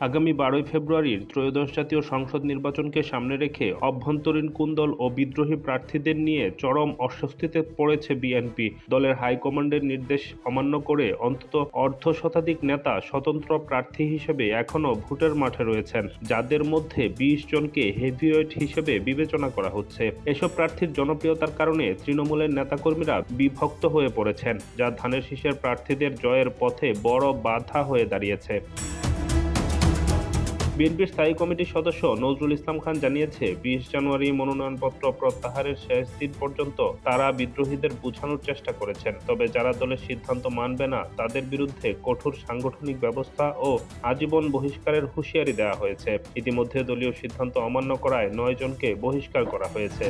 আগামী 12 ফেব্রুয়ারির ত্রয়োদশ জাতীয় সংসদ নির্বাচনকে সামনে রেখে অভ্যন্তরীণ কুন্দল ও বিদ্রোহী প্রার্থীদের নিয়ে চরম অস্বস্তিতে পড়েছে বিএনপি। দলের হাইকমান্ডের নির্দেশ অমান্য করে অন্তত অর্ধশতাধিক নেতা স্বতন্ত্র প্রার্থী হিসেবে এখনও ভোটের মাঠে রয়েছেন, যাদের মধ্যে 20 জনকে হেভিওয়েট হিসেবে বিবেচনা করা হচ্ছে। এসব প্রার্থীর জনপ্রিয়তার কারণে তৃণমূলের নেতাকর্মীরা বিভক্ত হয়ে পড়েছেন, যা ধানের শীষের প্রার্থীদের জয়ের পথে বড় বাধা হয়ে দাঁড়িয়েছে। বিএনপির স্থায়ী কমিটির সদস্য নজরুল ইসলাম খান জানিয়েছে, 20 জানুয়ারি মনোনয়নপত্র প্রত্যাহারের শেষ দিন পর্যন্ত তারা বিদ্রোহীদের বোঝানোর চেষ্টা করেছেন। তবে যারা দলের সিদ্ধান্ত মানবে না তাদের বিরুদ্ধে কঠোর সাংগঠনিক ব্যবস্থা ও আজীবন বহিষ্কারের হুঁশিয়ারি দেওয়া হয়েছে। ইতিমধ্যে দলীয় সিদ্ধান্ত অমান্য করায় 9 জনকে বহিষ্কার করা হয়েছে।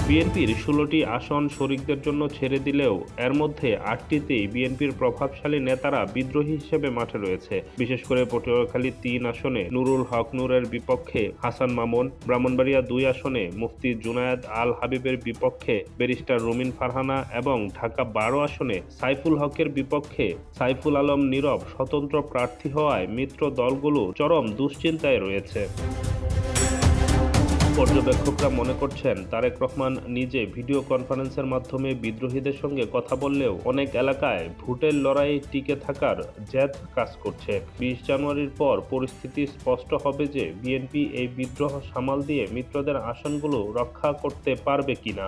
বিএনপির 16টি আসন শরিকদের জন্য ছেড়ে দিলেও এর মধ্যে 8টিতেই বিএনপির প্রভাবশালী নেতারা বিদ্রোহী হিসেবে মাঠে রয়েছে। বিশেষ করে পটুয়াখালী 3 আসনে নুরুল হক নূরের বিপক্ষে হাসান মামুন, ব্রাহ্মণবাড়িয়া 2 আসনে মুফতি জুনায়েদ আল হাবিবের বিপক্ষে ব্যারিস্টার রুমিন ফারহানা এবং ঢাকা 12 আসনে সাইফুল হকের বিপক্ষে সাইফুল আলম নীরব স্বতন্ত্র প্রার্থী হওয়ায় মিত্র দলগুলো চরম দুশ্চিন্তায় রয়েছে। পর্যবেক্ষকরা মনে করছেন, তারেক রহমান নিজে ভিডিও কনফারেন্সের মাধ্যমে বিদ্রোহীদের সঙ্গে কথা বললেও অনেক এলাকায় ভোটের লড়াইয়ে টিকে থাকার জেদ কাজ করছে। 20 জানুয়ারির পর পরিস্থিতি স্পষ্ট হবে যে বিএনপি এই বিদ্রোহ সামাল দিয়ে মিত্রদের আসনগুলো রক্ষা করতে পারবে কিনা।